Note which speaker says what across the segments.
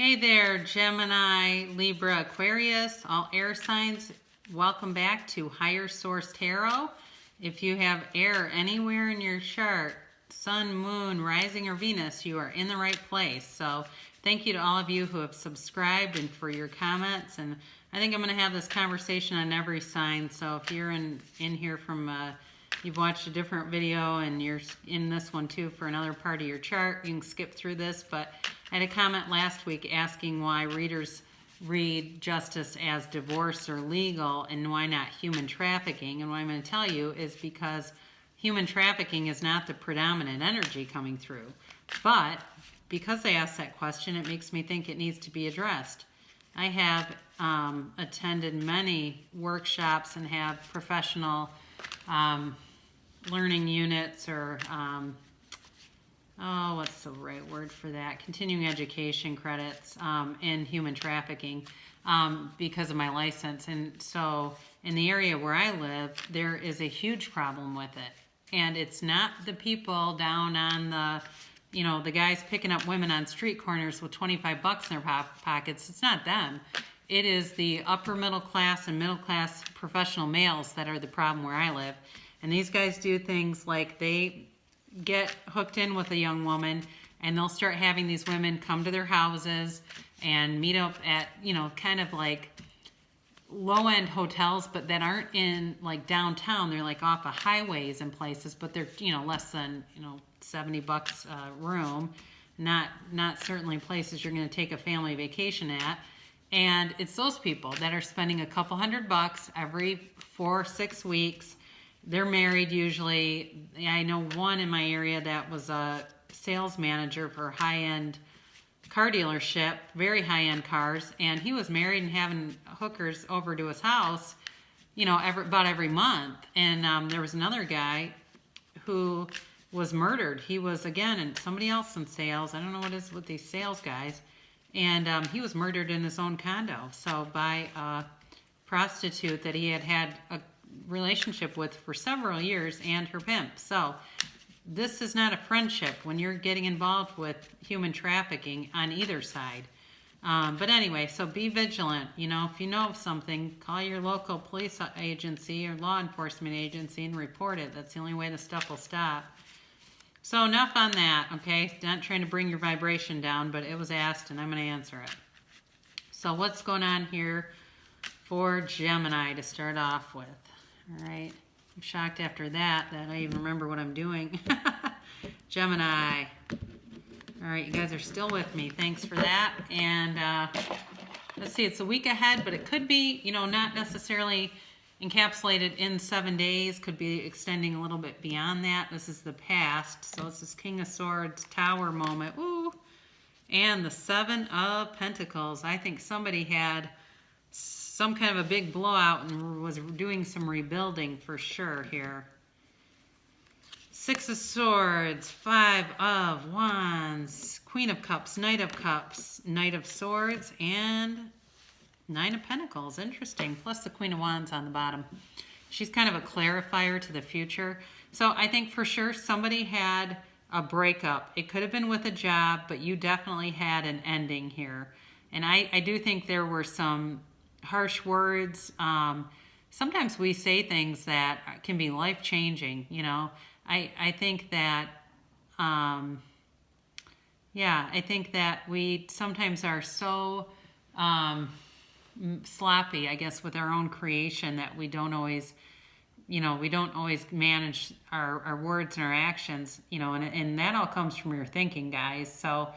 Speaker 1: Hey there, Gemini, Libra, Aquarius, all air signs. Welcome back to Higher Source Tarot. If you have air anywhere in your chart, sun, moon, rising, or Venus, you are in the right place. So thank you to all of you who have subscribed and for your comments. And I think I'm going to have this conversation on every sign. So if you're in here from, you've watched a different video and you're in this one too for another part of your chart, you can skip through this. But I had a comment last week asking why readers read justice as divorce or legal and why not human trafficking. And what I'm going to tell you is because human trafficking is not the predominant energy coming through. But because they asked that question, it makes me think it needs to be addressed. I have attended many workshops and have professional learning units or what's the right word for that? Continuing education credits in human trafficking because of my license. And so in the area where I live, there is a huge problem with it. And it's not the people down on the guys picking up women on street corners with 25 bucks in their pockets. It's not them. It is the upper middle class and middle class professional males that are the problem where I live. And these guys do things like they get hooked in with a young woman and they'll start having these women come to their houses and meet up at, kind of like low-end hotels, but that aren't in like downtown. They're like off of highways and places, but they're, less than, 70 bucks a room. Not certainly places you're going to take a family vacation at. And it's those people that are spending a couple $100 every 4 or 6 weeks. They're married usually. I know one in my area that was a sales manager for a high-end car dealership, very high-end cars, and he was married and having hookers over to his house, about every month. And there was another guy who was murdered. He was, again, and somebody else in sales. I don't know what it is with these sales guys. And he was murdered in his own condo. So by a prostitute that he had a relationship with for several years and her pimp. So this is not a friendship when you're getting involved with human trafficking on either side. But anyway, so be vigilant. If you know of something, call your local police agency or law enforcement agency and report it. That's the only way the stuff will stop. So enough on that, okay? Not trying to bring your vibration down, but it was asked and I'm going to answer it. So what's going on here for Gemini to start off with? All right. I'm shocked after that I even remember what I'm doing. Gemini. All right, you guys are still with me. Thanks for that. And let's see, it's a week ahead, but it could be, not necessarily encapsulated in 7 days. Could be extending a little bit beyond that. This is the past. So this is King of Swords, Tower moment. Ooh. And the 7 of Pentacles. I think somebody had some kind of a big blowout and was doing some rebuilding for sure here. 6 of Swords, 5 of Wands, Queen of Cups, Knight of Swords, and 9 of Pentacles. Interesting. Plus the Queen of Wands on the bottom. She's kind of a clarifier to the future. So I think for sure somebody had a breakup. It could have been with a job, but you definitely had an ending here. And I do think there were some harsh words. Sometimes we say things that can be life-changing, I think that, I think that we sometimes are so sloppy, I guess, with our own creation that we don't always, manage our words and our actions, and that all comes from your thinking, guys. So,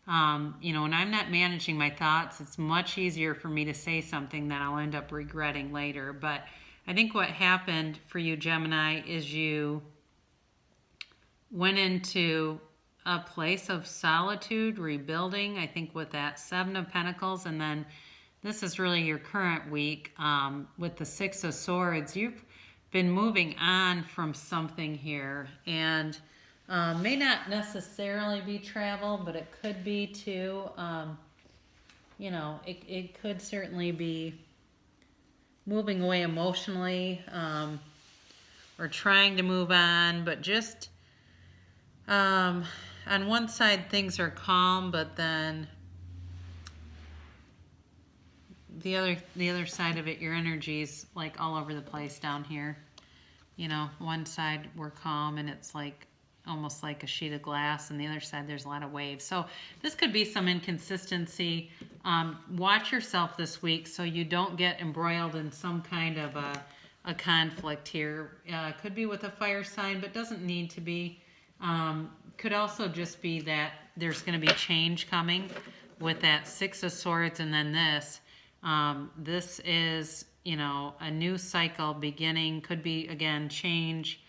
Speaker 1: when I'm not managing my thoughts, it's much easier for me to say something that I'll end up regretting later. But I think what happened for you, Gemini, is you went into a place of solitude, rebuilding, I think with that 7 of Pentacles. And then this is really your current week with the 6 of Swords. You've been moving on from something here. And may not necessarily be travel, but it could be too. It could certainly be moving away emotionally or trying to move on, but just on one side things are calm, but then the other side of it, your energy's like all over the place down here. You know, one side we're calm and it's like almost like a sheet of glass, and the other side there's a lot of waves. So this could be some inconsistency. Watch yourself this week so you don't get embroiled in some kind of a conflict here. Could be with a fire sign, but doesn't need to be. Could also just be that there's going to be change coming with that Six of Swords, and then this. This is, you know, a new cycle beginning. Could be, again, change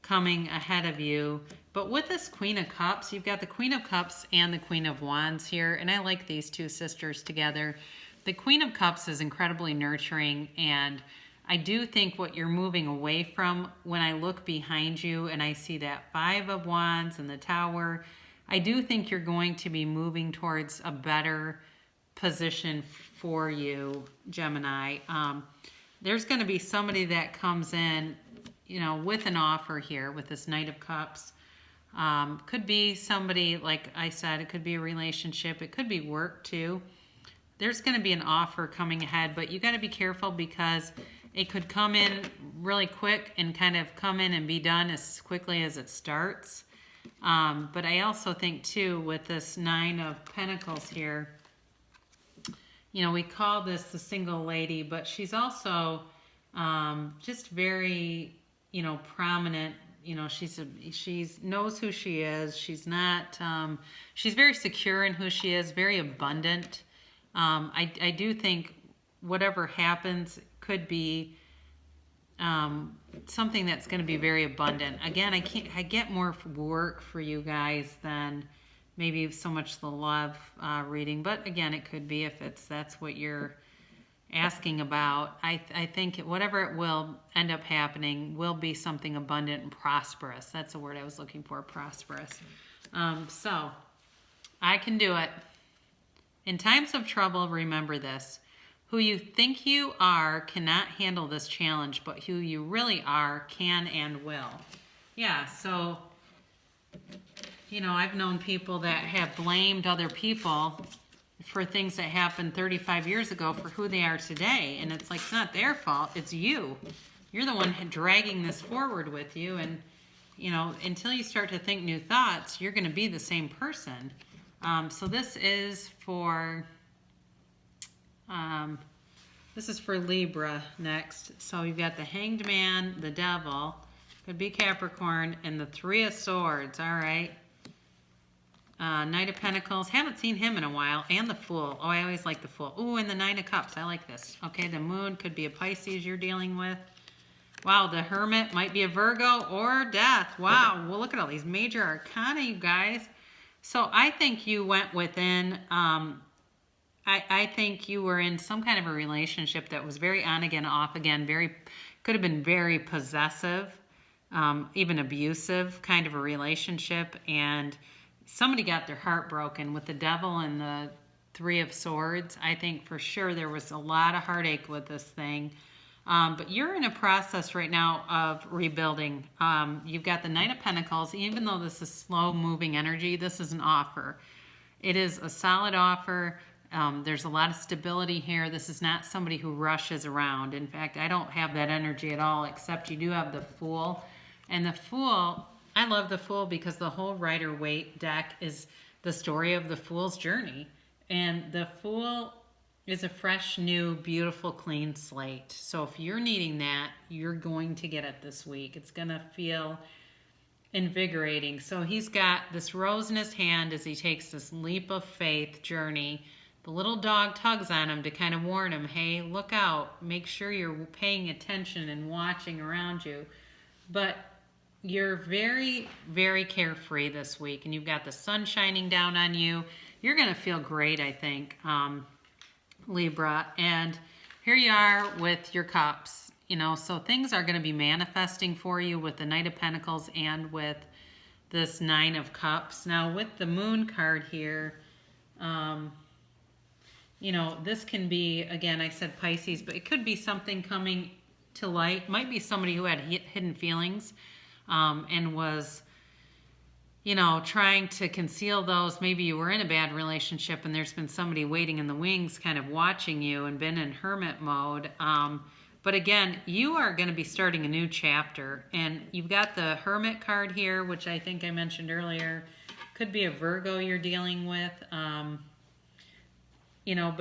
Speaker 1: coming ahead of you. But with this Queen of Cups, you've got the Queen of Cups and the Queen of Wands here. And I like these two sisters together. The Queen of Cups is incredibly nurturing, and I do think what you're moving away from, when I look behind you and I see that Five of Wands and the Tower, I do think you're going to be moving towards a better position for you, Gemini. There's going to be somebody that comes in, you know, with an offer here with this Knight of Cups. Could be somebody, like I said, it could be a relationship. It could be work too. There's going to be an offer coming ahead, but you got to be careful because it could come in really quick and kind of come in and be done as quickly as it starts. But I also think too, with this Nine of Pentacles here, you know, we call this the single lady, but she's also just very, you know, prominent. You know, she's knows who she is. She's not, she's very secure in who she is, very abundant. I do think whatever happens could be something that's going to be very abundant. Again, I get more work for you guys than maybe so much the love reading, but again, it could be if that's what you're asking about. I think whatever it will end up happening will be something abundant and prosperous. That's the word I was looking for, prosperous. So I can do it. In times of trouble, remember this. Who you think you are cannot handle this challenge, but who you really are can and will. Yeah, so, you know, I've known people that have blamed other people for things that happened 35 years ago for who they are today. And it's like, it's not their fault, it's you. You're the one dragging this forward with you. And, you know, until you start to think new thoughts, you're going to be the same person. So this is for Libra next. So you've got the Hanged Man, the Devil, could be Capricorn, and the Three of Swords. All right. Knight of Pentacles. Haven't seen him in a while. And the Fool. Oh, I always like the Fool. Ooh, and the Nine of Cups. I like this. Okay, the Moon could be a Pisces you're dealing with. Wow, the Hermit might be a Virgo or Death. Wow, well, look at all these major arcana, you guys. So I think you went within, I think you were in some kind of a relationship that was very on again, off again, could have been very possessive, even abusive kind of a relationship. And somebody got their heart broken with the Devil and the Three of Swords. I think for sure there was a lot of heartache with this thing. But you're in a process right now of rebuilding. You've got the Knight of Pentacles. Even though this is slow-moving energy, this is an offer. It is a solid offer. There's a lot of stability here. This is not somebody who rushes around. In fact, I don't have that energy at all, except you do have the Fool. And the Fool, I love the Fool because the whole Rider-Waite deck is the story of the Fool's journey. And the Fool is a fresh, new, beautiful, clean slate. So if you're needing that, you're going to get it this week. It's going to feel invigorating. So he's got this rose in his hand as he takes this leap of faith journey. The little dog tugs on him to kind of warn him, hey, look out. Make sure you're paying attention and watching around you. But you're very, very carefree this week, and you've got the sun shining down on you. You're going to feel great, I think, Libra. And here you are with your cups, you know, so things are going to be manifesting for you with the Knight of Pentacles and with this Nine of Cups. Now with the Moon card here, you know, this can be, again, I said Pisces, but it could be something coming to light. Might be somebody who had hidden feelings and was trying to conceal those. Maybe you were in a bad relationship and there's been somebody waiting in the wings kind of watching you and been in hermit mode. But again, you are going to be starting a new chapter. And you've got the Hermit card here, which I think I mentioned earlier. Could be a Virgo you're dealing with. But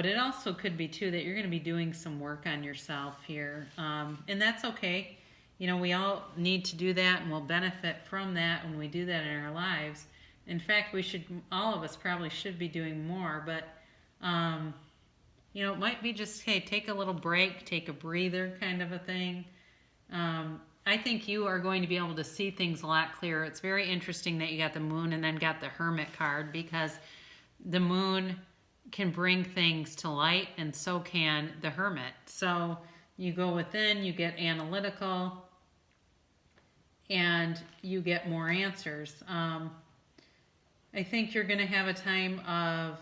Speaker 1: it also could be, too, that you're going to be doing some work on yourself here. And that's okay. We all need to do that, and we'll benefit from that when we do that in our lives. In fact, all of us probably should be doing more, but, it might be just, hey, take a little break, take a breather kind of a thing. I think you are going to be able to see things a lot clearer. It's very interesting that you got the moon and then got the Hermit card, because the moon can bring things to light, and so can the Hermit. So you go within, you get analytical, and you get more answers. I think you're going to have a time of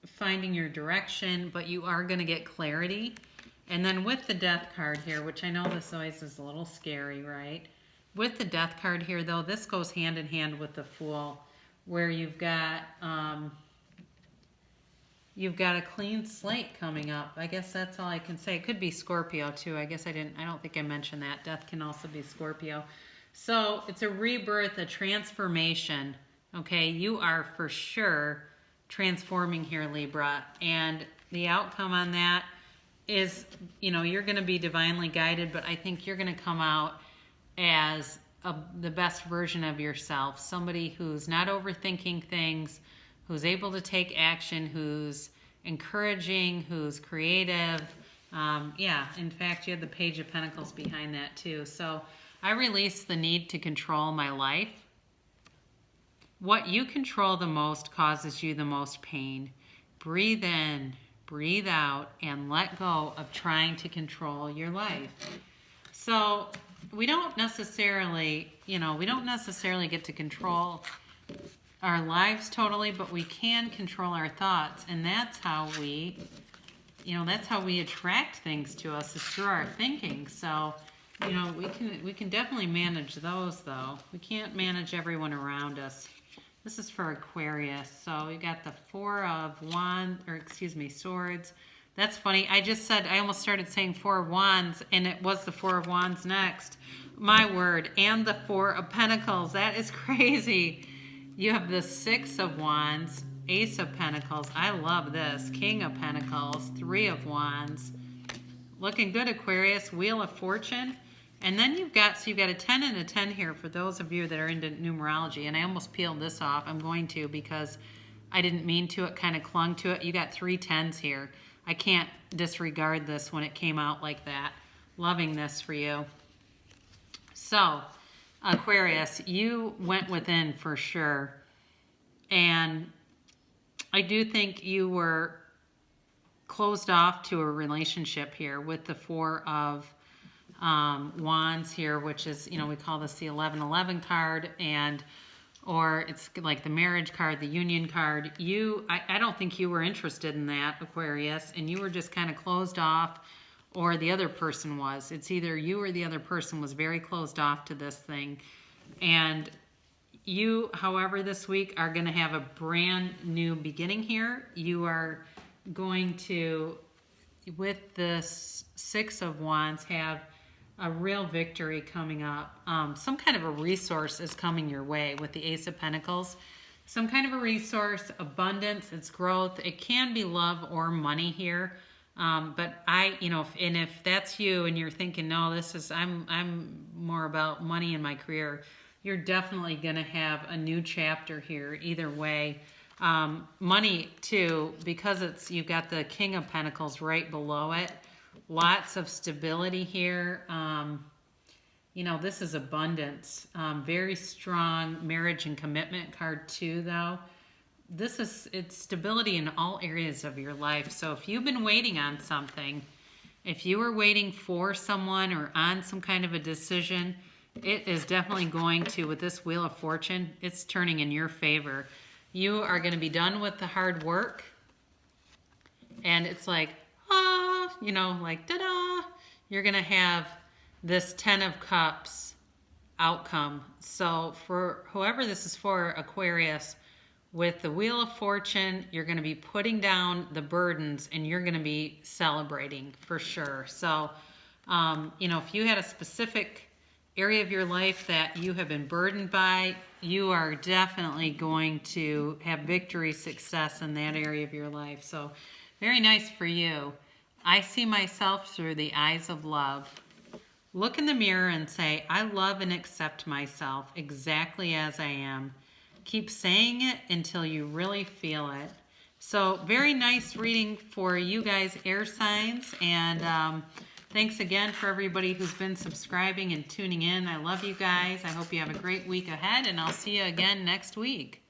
Speaker 1: finding your direction, but you are going to get clarity. And then with the Death card here, which I know this always is a little scary, right? With the Death card here, though, this goes hand in hand with the Fool, where you've got a clean slate coming up. I guess that's all I can say. It could be Scorpio, too. I don't think I mentioned that. Death can also be Scorpio. So it's a rebirth, a transformation. Okay, you are for sure transforming here, Libra. And the outcome on that is, you're going to be divinely guided, but I think you're going to come out as the best version of yourself. Somebody who's not overthinking things, who's able to take action, who's encouraging, who's creative. In fact, you had the Page of Pentacles behind that too. So I release the need to control my life. What you control the most causes you the most pain. Breathe in, breathe out, and let go of trying to control your life. So we don't necessarily get to control our lives totally, but we can control our thoughts, and that's how we attract things to us, is through our thinking. So we can definitely manage those, though. We can't manage everyone around us. This is for Aquarius. So you got the Swords. That's funny. I almost started saying Four of Wands, and it was the Four of Wands next. My word. And the Four of Pentacles. That is crazy. You have the Six of Wands, Ace of Pentacles. I love this. King of Pentacles, Three of Wands. Looking good, Aquarius. Wheel of Fortune. And then you've got a 10 and a 10 here for those of you that are into numerology. And I almost peeled this off. I'm going to, because I didn't mean to. It kind of clung to it. You got 3 10s here. I can't disregard this when it came out like that. Loving this for you. So, Aquarius, you went within for sure. And I do think you were closed off to a relationship here with the Four of Wands here, which is, we call this the 1111 card, or it's like the marriage card, the union card. I don't think you were interested in that, Aquarius, and you were just kind of closed off, or the other person was. It's either you or the other person was very closed off to this thing. And you, however, this week are going to have a brand new beginning here. You are going to, with this Six of Wands, have a real victory coming up. Some kind of a resource is coming your way with the Ace of Pentacles. Some kind of a resource, abundance, it's growth. It can be love or money here. But if that's you and you're thinking, no, I'm more about money in my career, you're definitely going to have a new chapter here either way. Money too, because you've got the King of Pentacles right below it. Lots of stability here. This is abundance. Very strong marriage and commitment card too, though. It's stability in all areas of your life. So if you've been waiting on something, if you were waiting for someone or on some kind of a decision, it is definitely going to, with this Wheel of Fortune, it's turning in your favor. You are going to be done with the hard work. And it's like, like, ta-da! You're going to have this 10 of Cups outcome. So for whoever this is for, Aquarius, with the Wheel of Fortune, you're going to be putting down the burdens and you're going to be celebrating for sure. So, you know, if you had a specific area of your life that you have been burdened by, you are definitely going to have victory, success in that area of your life. So very nice for you. I see myself through the eyes of love. Look in the mirror and say, I love and accept myself exactly as I am. Keep saying it until you really feel it. So very nice reading for you guys, air signs. And thanks again for everybody who's been subscribing and tuning in. I love you guys. I hope you have a great week ahead, and I'll see you again next week.